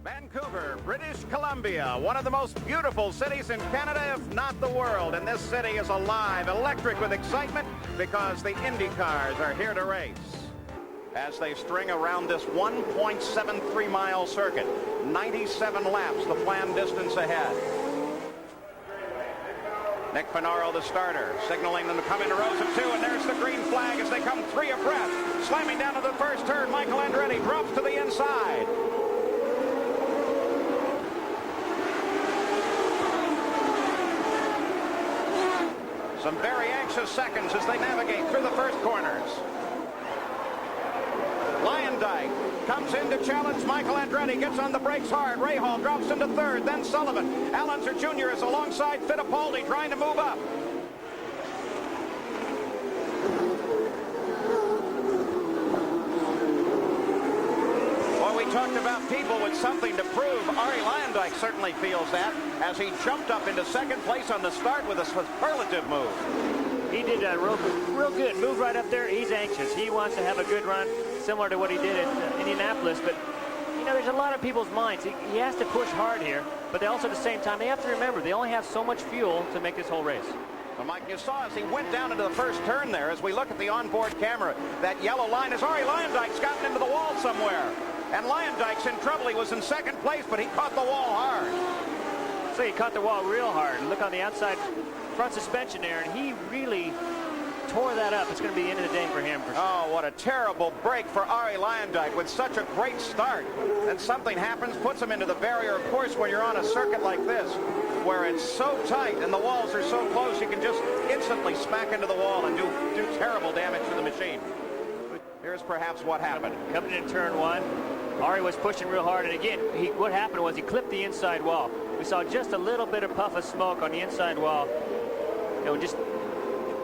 Vancouver, British Columbia, one of the most beautiful cities in Canada, if not the world. And this city is alive, electric with excitement because the IndyCars are here to race. As they string around this 1.73-mile circuit, 97 laps, the planned distance ahead. Nick Finaro, the starter, signaling them to come into rows of two, and there's the green flag as they come three abreast. Slamming down to the first turn, Michael Andretti drops to the inside. Some very anxious seconds as they navigate through the first corners. Luyendyk comes in to challenge Michael Andretti, gets on the brakes hard. Rahal drops into third, then Sullivan. Unser Jr. is alongside Fittipaldi trying to move up. Well, we talked about people with something to prove. Luyendyk certainly feels that as he jumped up into second place on the start with a superlative move. He did a real good move right up there. He's anxious. He wants to have a good run, similar to what he did at Indianapolis. But, you know, there's a lot of people's minds. He has to push hard here, but they also at the same time, they have to remember they only have so much fuel to make this whole race. Well, Mike, you saw as he went down into the first turn there, as we look at the onboard camera, that yellow line is Luyendyk's gotten into the wall somewhere. And Luyendyk's in trouble. He was in second place, but he caught the wall hard. So he caught the wall real hard. Look on the outside front suspension there, and he really tore that up. It's going to be the end of the day for him. For sure. Oh, what a terrible break for Luyendyk with such a great start. And something happens, puts him into the barrier. Of course, when you're on a circuit like this, where it's so tight and the walls are so close, you can just instantly smack into the wall and do terrible damage to the machine. Here's perhaps what happened. Coming in turn one, Ari was pushing real hard, and again, what happened was he clipped the inside wall. We saw just a little bit of puff of smoke on the inside wall. You know, just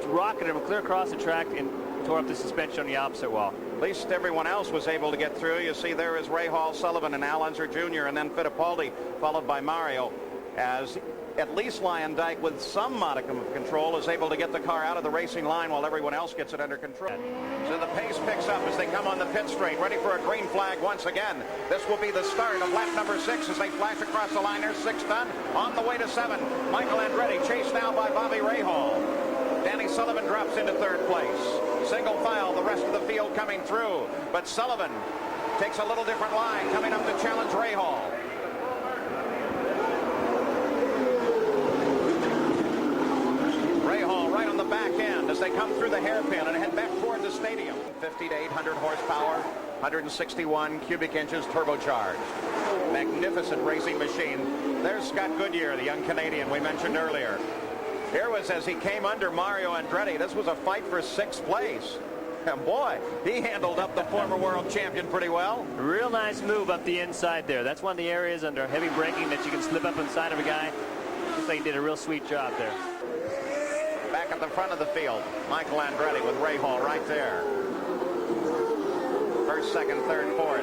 rocketed him clear across the track and tore up the suspension on the opposite wall. At least everyone else was able to get through. You see there is Rahal, Sullivan, and Unser Jr., and then Fittipaldi, followed by Mario, as at least Luyendyk, with some modicum of control, is able to get the car out of the racing line while everyone else gets it under control. So the pace picks up as they come on the pit straight, ready for a green flag once again. This will be the start of lap number 6 as they flash across the line. There's 6 done, on the way to 7. Michael Andretti chased now by Bobby Rahal. Danny Sullivan drops into third place. Single file, the rest of the field coming through. But Sullivan takes a little different line, coming up to challenge Rahal. Rahal right on the back end as they come through the hairpin and head back toward the stadium. 50 to 800 horsepower, 161 cubic inches turbocharged. Magnificent racing machine. There's Scott Goodyear, the young Canadian we mentioned earlier. Here was as he came under Mario Andretti. This was a fight for 6th place. And boy, he handled up the former world champion pretty well. Real nice move up the inside there. That's one of the areas under heavy braking that you can slip up inside of a guy. Looks like he did a real sweet job there. Back at the front of the field, Michael Andretti with Rahal right there. First, second, third, fourth.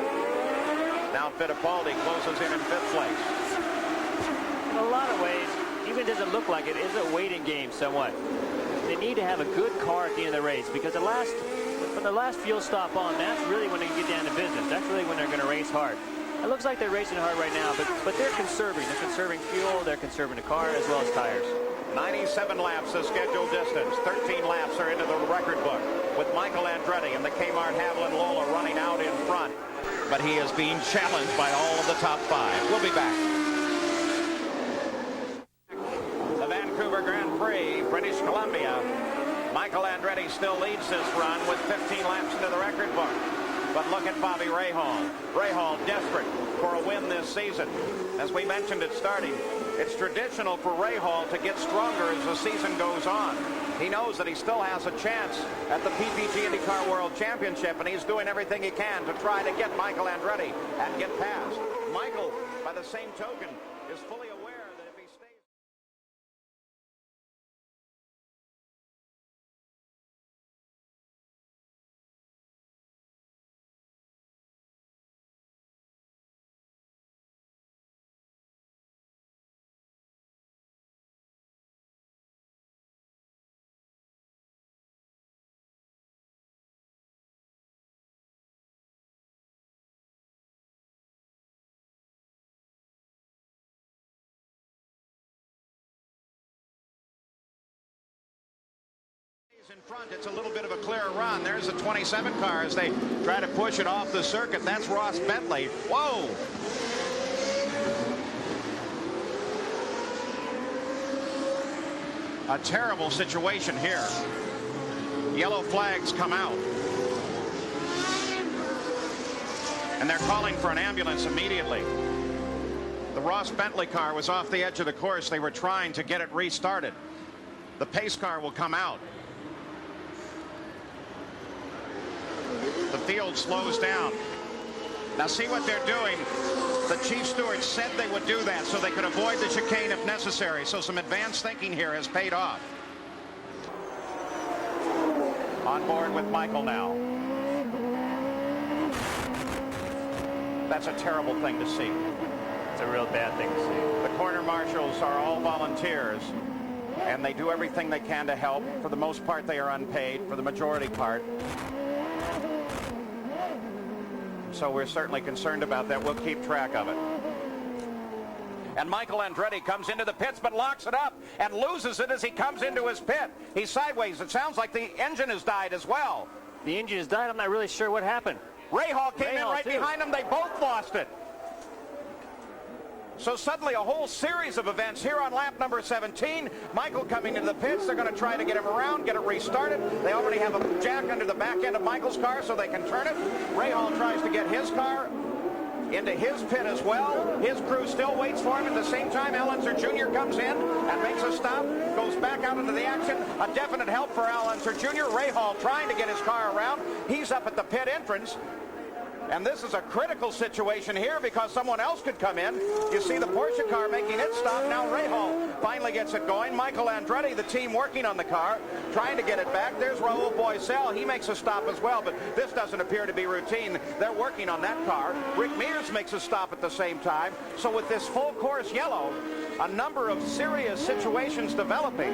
Now Fittipaldi closes in 5th place. In a lot of ways, even doesn't look like it, is a waiting game somewhat. They need to have a good car at the end of the race because from the last fuel stop on, that's really when they get down to business. That's really when they're going to race hard. It looks like they're racing hard right now, but they're conserving. They're conserving fuel, they're conserving the car as well as tires. 97 laps the scheduled distance. 13 laps are into the record book with Michael Andretti and the Kmart Haviland Lola running out in front. But he is being challenged by all of the top 5. We'll be back. The Vancouver Grand Prix, British Columbia. Michael Andretti still leads this run with 15 laps into the record book. But look at Bobby Rahal. Rahal desperate for a win this season. As we mentioned at starting, it's traditional for Rahal to get stronger as the season goes on. He knows that he still has a chance at the PPG IndyCar World Championship, and he's doing everything he can to try to get Michael Andretti and get past. Michael, by the same token, is fully aware that if he stays... front, it's a little bit of a clear run. There's the 27 car as they try to push it off the circuit. That's Ross Bentley. Whoa! A terrible situation here. Yellow flags come out. And they're calling for an ambulance immediately. The Ross Bentley car was off the edge of the course. They were trying to get it restarted. The pace car will come out. The field slows down. Now see what they're doing. The chief steward said they would do that so they could avoid the chicane if necessary. So some advanced thinking here has paid off. On board with Michael now. That's a terrible thing to see. It's a real bad thing to see. The corner marshals are all volunteers, and they do everything they can to help. For the most part, they are unpaid, for the majority part. So we're certainly concerned about that. We'll keep track of it. And Michael Andretti comes into the pits but locks it up and loses it as he comes into his pit. He's sideways. It sounds like the engine has died as well. The engine has died. I'm not really sure what happened. Rahal came in right behind him. They both lost it. So suddenly a whole series of events here on lap number 17. Michael coming into the pits. They're going to try to get him around, get it restarted. They already have a jack under the back end of Michael's car so they can turn it. Rahal tries to get his car into his pit as well. His crew still waits for him. At the same time, Unser Jr. comes in and makes a stop, goes back out into the action. A definite help for Unser Jr. Rahal trying to get his car around. He's up at the pit entrance. And this is a critical situation here because someone else could come in. You see the Porsche car making its stop. Now Rahal finally gets it going. Michael Andretti, the team working on the car, trying to get it back. There's Rahal Boycel. He makes a stop as well, but this doesn't appear to be routine. They're working on that car. Rick Mears makes a stop at the same time. So with this full course yellow, a number of serious situations developing.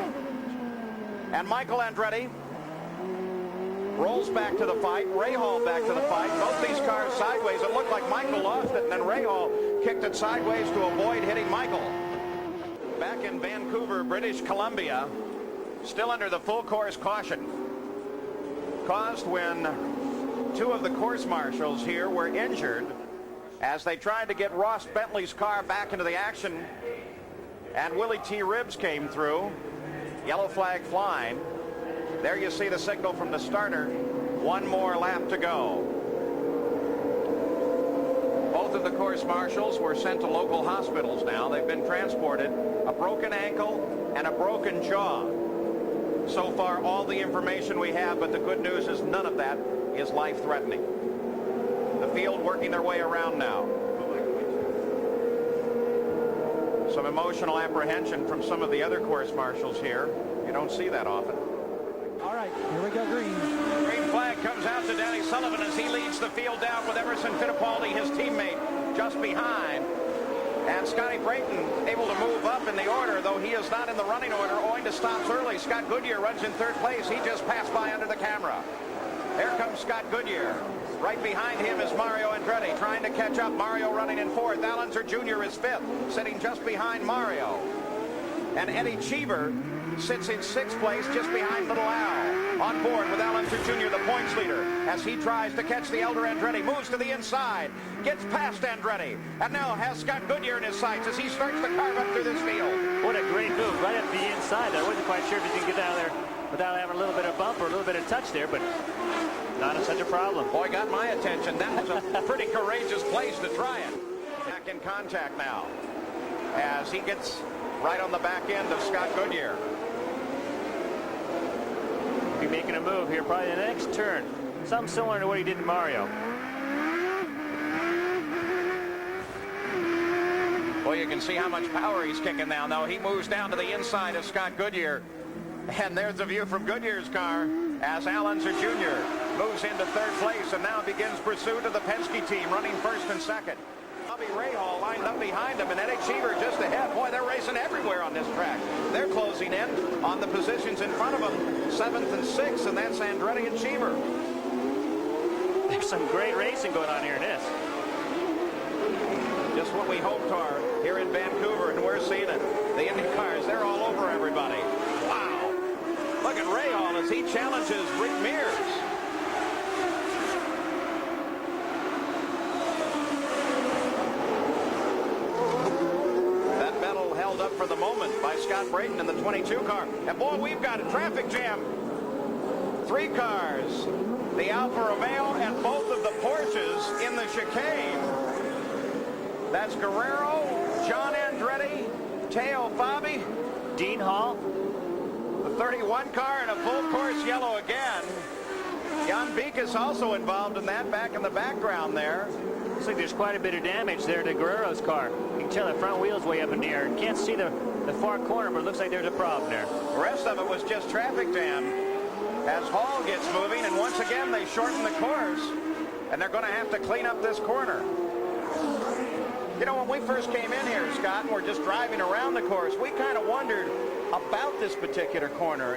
And Michael Andretti rolls back to the fight. Rahal back to the fight. Both these cars sideways. It looked like Michael lost it, and then Rahal kicked it sideways to avoid hitting Michael. Back in Vancouver, British Columbia, still under the full course caution. Caused when two of the course marshals here were injured as they tried to get Ross Bentley's car back into the action, and Willie T. Ribbs came through. Yellow flag flying. There you see the signal from the starter. One more lap to go. Both of the course marshals were sent to local hospitals now. They've been transported. A broken ankle and a broken jaw. So far, all the information we have, but the good news is none of that is life-threatening. The field working their way around now. Some emotional apprehension from some of the other course marshals here. You don't see that often. All right, here we go, green. Green flag comes out to Danny Sullivan as he leads the field down with Emerson Fittipaldi, his teammate, just behind. And Scotty Brayton able to move up in the order, though he is not in the running order owing to stops early. Scott Goodyear runs in third place. He just passed by under the camera. There comes Scott Goodyear. Right behind him is Mario Andretti trying to catch up. Mario running in fourth. Unser Jr. is fifth, sitting just behind Mario. And Eddie Cheever sits in sixth place just behind Little Al. On board with Unser Jr., the points leader, as he tries to catch the elder Andretti. Moves to the inside, gets past Andretti, and now has Scott Goodyear in his sights as he starts to carve up through this field. What a great move right at the inside. I wasn't quite sure if he can get out of there without having a little bit of bump or a little bit of touch there, but not such a problem. Boy, got my attention. That was a pretty courageous place to try it. Back in contact now as he gets right on the back end of Scott Goodyear. Be making a move here, probably the next turn. Something similar to what he did in Mario. Well, you can see how much power he's kicking now. Now he moves down to the inside of Scott Goodyear. And there's a view from Goodyear's car as Unser Jr. moves into third place and now begins pursuit of the Penske team, running first and second. Bobby Rahal lined up behind him, and Eddie Cheever just ahead. Boy, they're racing everywhere on this track. They're closing in on the positions in front of them, 7th and 6th, and that's Andretti and Cheever. There's some great racing going on here in this. Just what we hoped for here in Vancouver, and we're seeing it. The IndyCars, they're all over everybody. Wow. Look look at Rahal as he challenges Rick Mears. That medal held up for the moment by Scott Brayton in the 22 car. And boy, we've got a traffic jam. 3 cars, the Alfa Romeo and both of the Porsches in the chicane. That's Guerrero, John Andretti, Teo Fabi, Dean Hall. the 31 car in a full course yellow again. Jan Beek is also involved in that back in the background there. Looks like there's quite a bit of damage there to Guerrero's car. You can tell the front wheel's way up in the air. Can't see the far corner, but it looks like there's a problem there. The rest of it was just traffic jam as Hall gets moving, and once again they shorten the course, and they're going to have to clean up this corner. You know, when we first came in here, Scott, and we're just driving around the course, we kind of wondered about this particular corner,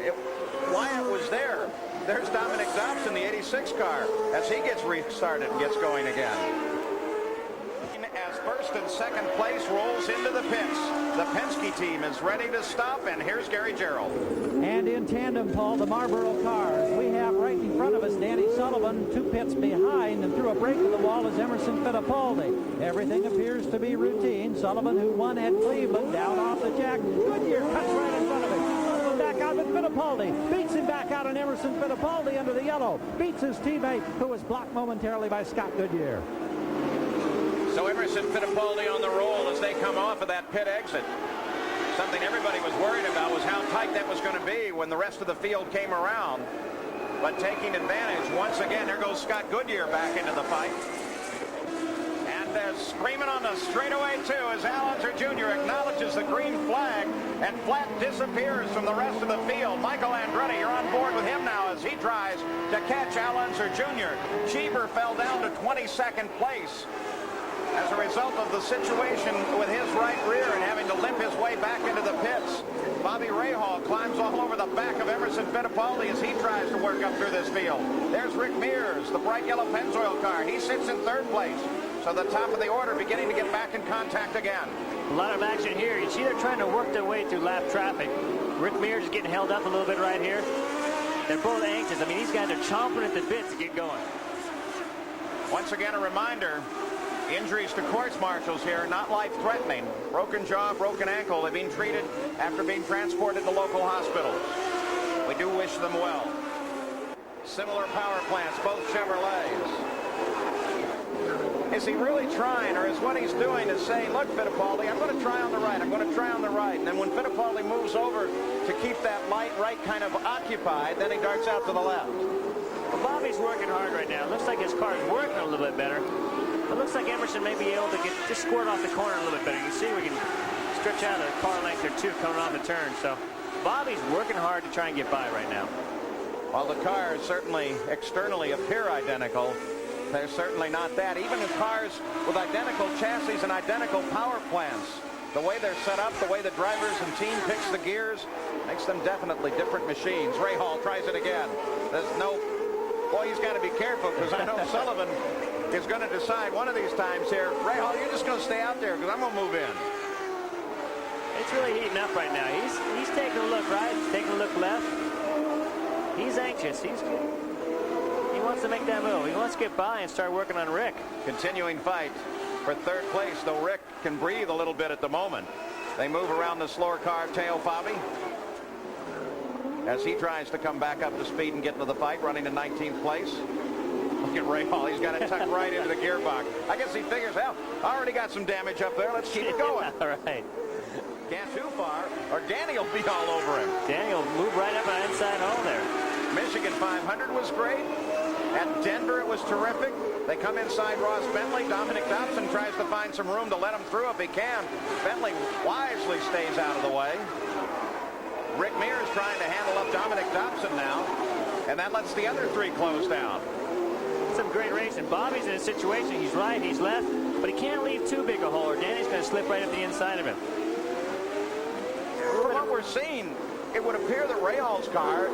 why it was there. There's Dominic Dobson, the 86 car, as he gets restarted and gets going again. As first and second place rolls into the pits, the Penske team is ready to stop, and here's Gary Gerald. And in tandem, Paul, the Marlboro cars. We have right in front of us Danny Sullivan, 2 pits behind, and through a break of the wall is Emerson Fittipaldi. Everything appears to be routine. Sullivan, who won at Cleveland, down off the jack. Goodyear cuts right in front of him. Sullivan back out with Fittipaldi. Beats him back out on Emerson Fittipaldi under the yellow. Beats his teammate, who was blocked momentarily by Scott Goodyear. So Emerson Fittipaldi on the roll as they come off of that pit exit. Something everybody was worried about was how tight that was going to be when the rest of the field came around. But taking advantage, once again, there goes Scott Goodyear back into the fight. And screaming on the straightaway, too, as Unser Jr. acknowledges the green flag, and flat disappears from the rest of the field. Michael Andretti, you're on board with him now as he tries to catch Unser Jr. Cheever fell down to 22nd place as a result of the situation with his right rear and having to limp his way back into the pits. Bobby Rahal climbs all over the back of Emerson Fittipaldi as he tries to work up through this field. There's Rick Mears, the bright yellow Pennzoil car. He sits in 3rd place. So the top of the order beginning to get back in contact again. A lot of action here. You see they're trying to work their way through lap traffic. Rick Mears is getting held up a little bit right here. They're both anxious. I mean, these guys are chomping at the bit to get going. Once again, a reminder, injuries to course marshals here, not life-threatening. Broken jaw, broken ankle, they're being treated after being transported to local hospitals. We do wish them well. Similar power plants, both Chevrolets. Is he really trying, or is what he's doing is saying, look, Fittipaldi, I'm going to try on the right, I'm going to try on the right. And then when Fittipaldi moves over to keep that light right kind of occupied, then he darts out to the left. Well, Bobby's working hard right now. Looks like his car is working a little bit better. It looks like Emerson may be able to just squirt off the corner a little bit better. You can see we can stretch out a car length or two coming off the turn. So Bobby's working hard to try and get by right now. While the cars certainly externly appear identical, they're certainly not that. Even in cars with identical chassis and identical power plants, the way they're set up, the way the drivers and team picks the gears, makes them definitely different machines. Rahal tries it again. There's no... Boy, he's got to be careful, because I know Sullivan is going to decide one of these times here, Rahal, you're just going to stay out there because I'm going to move in. It's really heating up right now. He's taking a look right, taking a look left. He's anxious. He wants to make that move. He wants to get by and start working on Rick. Continuing fight for 3rd place, though Rick can breathe a little bit at the moment. They move around the slower car, Teo Fabi, as he tries to come back up to speed and get into the fight, running in 19th place. Look at Rahal. He's got it tucked right into the gearbox. I guess he figures, hell, I already got some damage up there. Let's keep it going. All right. Can't too far, or Danny will be all over him. Danny will move right up on inside hole there. Michigan 500 was great. At Denver, it was terrific. They come inside Ross Bentley. Dominic Dobson tries to find some room to let him through if he can. Bentley wisely stays out of the way. Rick Mears trying to handle up Dominic Dobson now, and that lets the other 3 close down. Some great racing. Bobby's in a situation. He's right, he's left, but he can't leave too big a hole, or Danny's going to slip right up the inside of him. From what we're seeing, it would appear that Rahal's car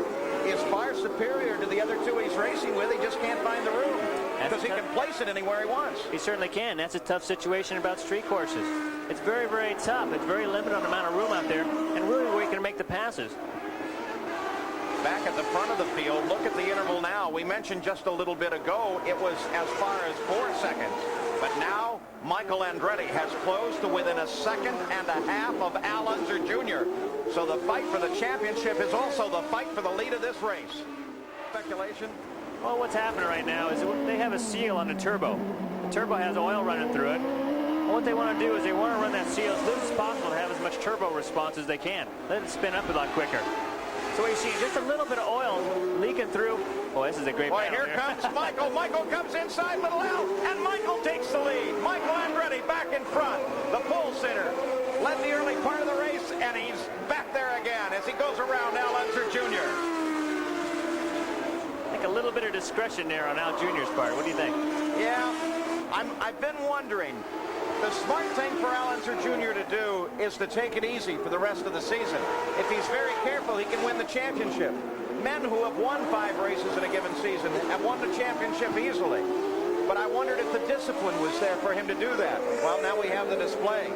is far superior to the other 2 he's racing with. He just can't find the room because he can place it anywhere he wants. He certainly can. That's a tough situation about street courses. It's very, very tough. It's very limited on the amount of room out there and really where you can make the passes. back at the front of the field. Look at the interval now. We mentioned just a little bit ago it was as far as 4 seconds. But now Michael Andretti has closed to within a second and a half of Al Unser Jr. So the fight for the championship is also the fight for the lead of this race. Speculation? Well, what's happening right now is they have a seal on the turbo. The turbo has oil running through it. What they want to do is they want to run that seal as loose as possible to have as much turbo response as they can. Let it spin up a lot quicker. So what you see, just a little bit of oil leaking through. Oh, this is a great battle. Here comes Michael. Michael comes inside little Al, and Michael takes the lead. Michael Andretti back in front. The pole sitter led the early part of the race, and he's back there again as he goes around Al Unser Jr. I think a little bit of discretion there on Al Jr.'s part. What do you think? Yeah, I've been wondering. The smart thing for Al Unser Jr. to do is to take it easy for the rest of the season. If he's very careful, he can win the championship. Men who have won 5 races in a given season have won the championship easily. But I wondered if the discipline was there for him to do that. Well, now we have the display.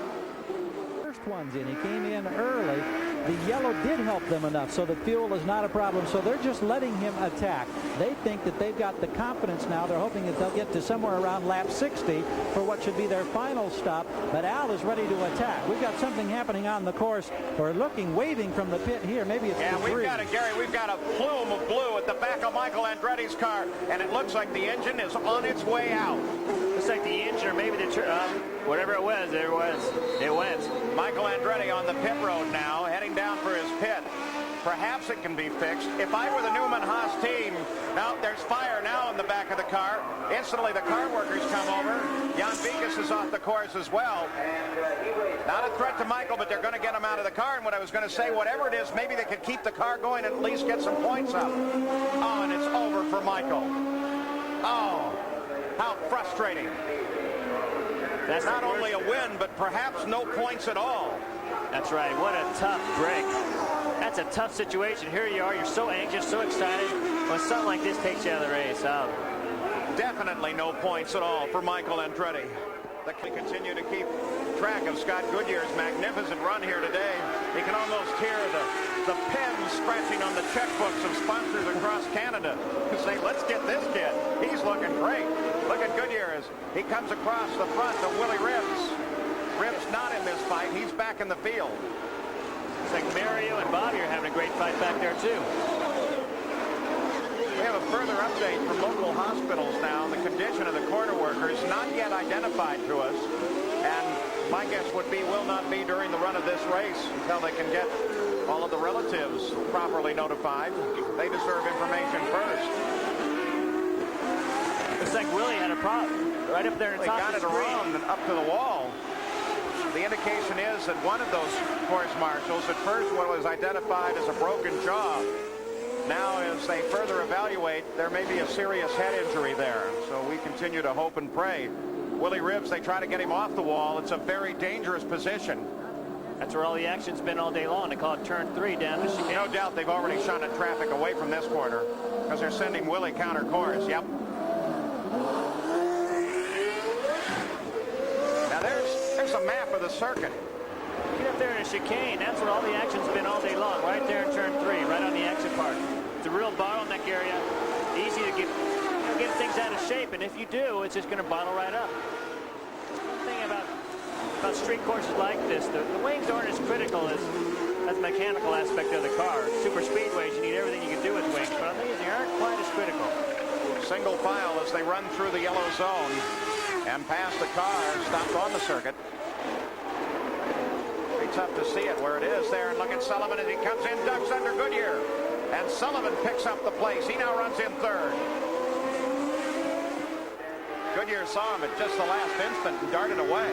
First ones in. He came in early. The yellow did help them enough, so the fuel is not a problem. So they're just letting him attack. They think that they've got the confidence now. They're hoping that they'll get to somewhere around lap 60 for what should be their final stop. But Al is ready to attack. We've got something happening on the course. We're looking, waving from the pit here. Maybe it's debris. We've got it, Gary. We've got a plume of blue at the back of Michael Andretti's car, and it looks like the engine is on its way out. Looks like the engine, or maybe the whatever it was, there it was. It went. Michael Andretti on the pit road now, heading down for his pit. Perhaps it can be fixed. If I were the Newman-Haas team, now there's fire now in the back of the car. Instantly the car workers come over. Jan Vikas is off the course as well. Not a threat to Michael, but they're going to get him out of the car. And what I was going to say, whatever it is, maybe they could keep the car going and at least get some points up. Oh, and it's over for Michael. Oh, how frustrating. That's not only a win, but perhaps no points at all. That's right. What a tough break. That's a tough situation. Here you are. You're so anxious, so excited. When something like this takes you out of the race. Definitely no points at all for Michael Andretti. They continue to keep track of Scott Goodyear's magnificent run here today. You can almost hear the pens scratching on the checkbooks of sponsors across Canada who say, let's get this kid. He's looking great. Look at Goodyear as he comes across the front of Willie Ribbs. Ribbs not in this fight. He's back in the field. It's like Mario and Bobby are having a great fight back there, too. We have a further update from local hospitals now. The condition of the corner workers not yet identified to us. And my guess would be will not be during the run of this race until they can get all of the relatives properly notified. They deserve information first. Looks like Willie had a problem right up there in the top of the screen. They got it around and up to the wall. The indication is that one of those course marshals at first what was identified as a broken jaw. Now as they further evaluate, there may be a serious head injury there. So we continue to hope and pray. Willie Ribbs, they try to get him off the wall. It's a very dangerous position. That's where all the action's been all day long. They call it turn 3 down the chicane. No doubt they've already shunted traffic away from this corner because they're sending Willie counter course. Yep. Now there's a map of the circuit. Get up there in a chicane. That's where all the action's been all day long. Right there in turn 3, right on the exit part. It's a real bottleneck area. Easy to get things out of shape, and if you do, it's just going to bottle right up. The thing about street courses like this, the wings aren't as critical as the mechanical aspect of the car. Super speedways, you need everything you can do with wings, but I think they aren't quite as critical. Single file as they run through the yellow zone and past the car stopped on the circuit. Pretty tough to see it where it is there. And look at Sullivan as he comes in, ducks under Goodyear. And Sullivan picks up the place. He now runs in third. Goodyear saw him at just the last instant and darted away.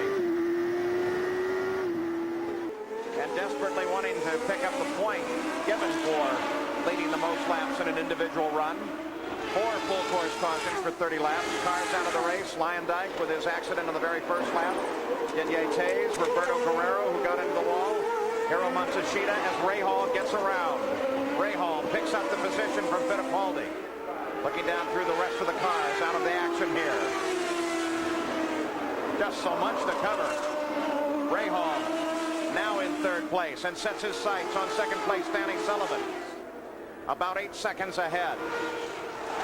And desperately wanting to pick up the point given for leading the most laps in an individual run. 4 full course cautions for 30 laps. Cars out of the race. Luyendyk with his accident on the very first lap. Didier Taze, Roberto Guerrero who got into the wall. Hiro Matsushita as Rahal gets around. Rahal picks up the position from Fittipaldi. Looking down through the rest of the cars out of the action here. Just so much to cover. Rahal now in third place and sets his sights on second place Danny Sullivan. about 8 seconds ahead.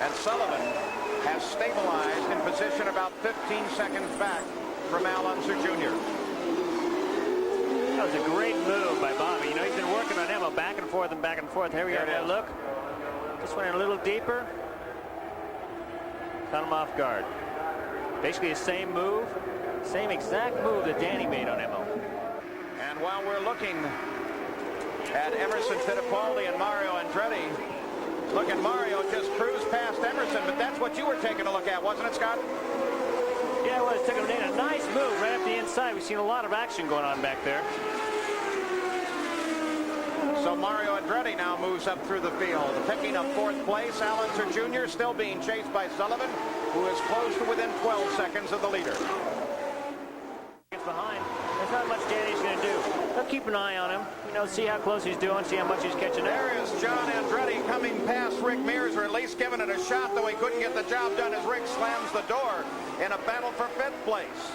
And Sullivan has stabilized in position about 15 seconds back from Unser Jr. That was a great move by Bobby. You know, he's been working on Emma back and forth and back and forth. Here we are. Now look. Just went in a little deeper. Caught him off guard. Basically the same move, same exact move that Danny made on Emma. And while we're looking at Emerson Fittipaldi and Mario Andretti, look at Mario just cruise past Emerson, but that's what you were taking a look at, wasn't it, Scott? Yeah, well, it took him in a nice move right up the inside. We've seen a lot of action going on back there. So Mario Andretti now moves up through the field, picking up 4th place. Unser Jr. still being chased by Sullivan, who is close to within 12 seconds of the leader. Gets behind. There's not much Danny's going to do. They'll keep an eye on him. You know, see how close he's doing, see how much he's catching. There is John Andretti coming past Rick Mears, or at least giving it a shot, though he couldn't get the job done as Rick slams the door in a battle for 5th place.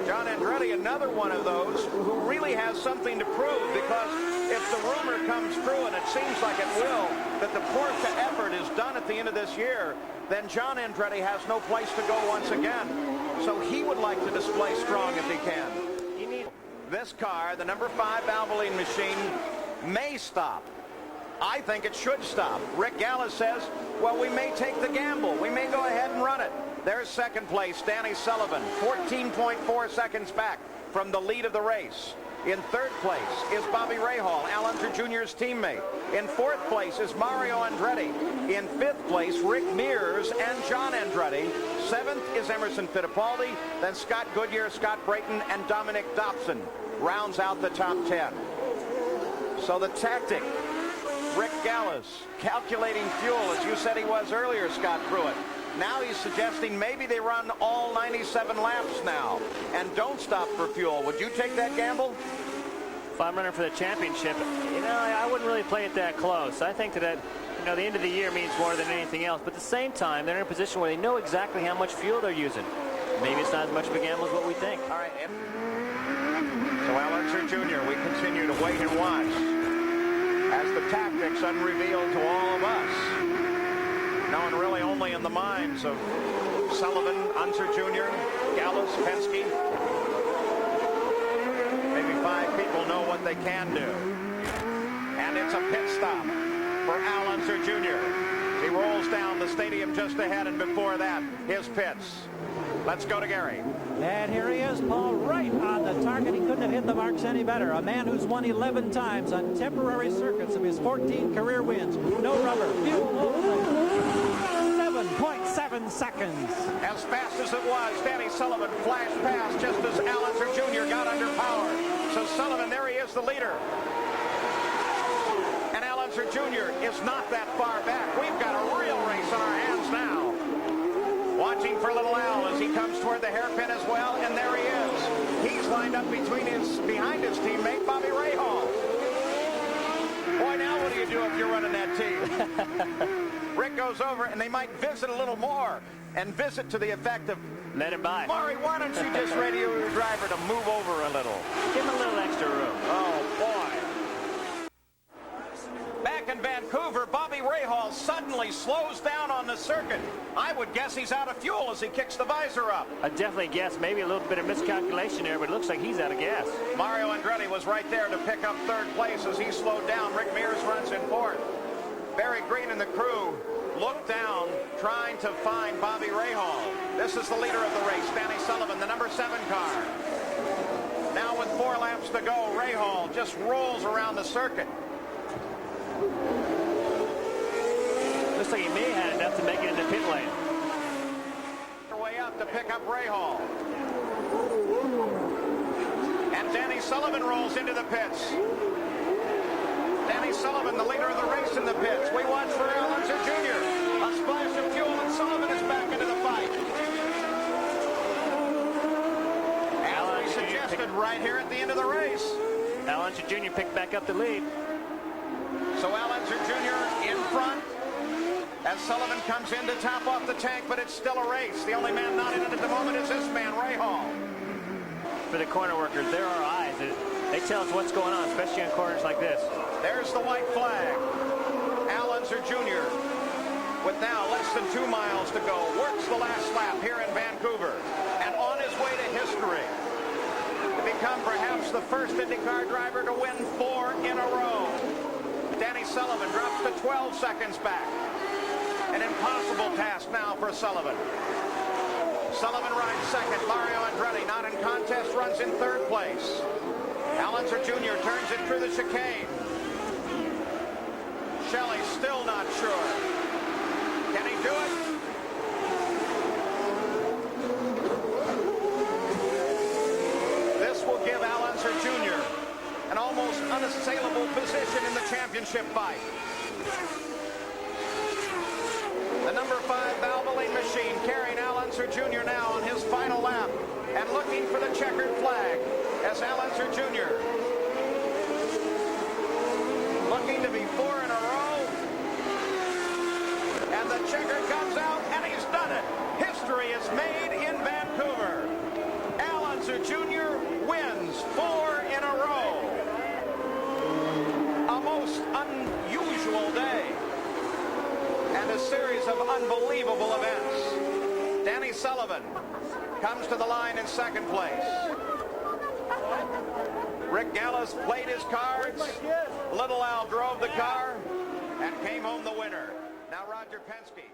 John Andretti, another one of those who really has something to prove, because if the rumor comes true, and it seems like it will, that the Porsche effort is done at the end of this year, then John Andretti has no place to go once again. So he would like to display strong if he can. This car, the number 5 Valvoline machine, may stop. I think it should stop. Rick Gallis says, well, we may take the gamble. We may go ahead and run it. There's 2nd place, Danny Sullivan, 14.4 seconds back from the lead of the race. In 3rd place is Bobby Rahal, Unser Jr.'s teammate. In 4th place is Mario Andretti. In 5th place, Rick Mears and John Andretti. 7th is Emerson Fittipaldi. Then Scott Goodyear, Scott Brayton, and Dominic Dobson rounds out the top 10. So the tactic, Rick Gallis calculating fuel, as you said he was earlier, Scott Pruitt. Now he's suggesting maybe they run all 97 laps now and don't stop for fuel. Would you take that gamble? If I'm running for the championship, you know, I wouldn't really play it that close. I think that, you know, the end of the year means more than anything else. But at the same time, they're in a position where they know exactly how much fuel they're using. Maybe it's not as much of a gamble as what we think. All right. So Unser Jr., we continue to wait and watch as the tactics unrevealed to all of us. Known really only in the minds of Sullivan, Unser Jr., Gallis, Penske. Maybe 5 people know what they can do. And it's a pit stop for Unser Jr. He rolls down the stadium just ahead, and before that, his pits. Let's go to Gary. And here he is, Paul, right on the target. He couldn't have hit the marks any better. A man who's won 11 times on temporary circuits of his 14 career wins. No rubber, fuel, 7.7 seconds. As fast as it was, Danny Sullivan flashed past just as Unser Jr. got under power. So Sullivan, there he is, the leader. And Unser Jr. is not that far back. We've got a real race on our hands now. Watching for little Al as he comes toward the hairpin as well, and there he is. He's lined up behind his teammate, Bobby Rahal. Boy, now what do you do if you're running that team? Rick goes over, and they might visit a little more, and visit to the effect of, let him by. Maury, why don't you just radio your driver to move over a little? Give him a little extra room. Oh, boy. Back in Vancouver, Bobby Rahal suddenly slows down on the circuit. I would guess he's out of fuel as he kicks the visor up. I definitely guess maybe a little bit of miscalculation there, but it looks like he's out of gas. Mario Andretti was right there to pick up 3rd place as he slowed down. Rick Mears runs in 4th. Barry Green and the crew look down, trying to find Bobby Rahal. This is the leader of the race, Danny Sullivan, the number 7 car. Now with 4 laps to go, Rahal just rolls around the circuit. Looks like he may have had enough to make it into pit lane. Way up to pick up Rahal. And Danny Sullivan rolls into the pits. Danny Sullivan, the leader of the race in the pits. We watch for Unser Jr. A splash of fuel, and Sullivan is back into the fight. As we suggested right here at the end of the race. Unser Jr. picked back up the lead. So Unser Jr. in front as Sullivan comes in to top off the tank, but it's still a race. The only man not in it at the moment is this man, Rahal. For the corner workers, there are eyes. They tell us what's going on, especially in corners like this. There's the white flag. Unser Jr. with now less than 2 miles to go, works the last lap here in Vancouver, and on his way to history to become perhaps the first IndyCar driver to win 4 in a row. Danny Sullivan drops to 12 seconds back. An impossible task now for Sullivan. Sullivan rides second. Mario Andretti, not in contest, runs in third place. Unser Jr. turns it through the chicane. Shelley still not sure. Can he do it? This will give Unser Jr. an almost unassailable position in the championship fight. The number 5 Valvoline machine carrying Unser Jr. now on his final lap and looking for the checkered flag as Unser Jr. looking to be 4 in a row. And the checker comes out, and he's done it. History is made in Vancouver. Unser Jr. wins 4 in a row. A most unusual day. And a series of unbelievable events. Danny Sullivan comes to the line in second place. Rick Gallis played his cards. Little Al drove the car and came home the winner. Now Roger Penske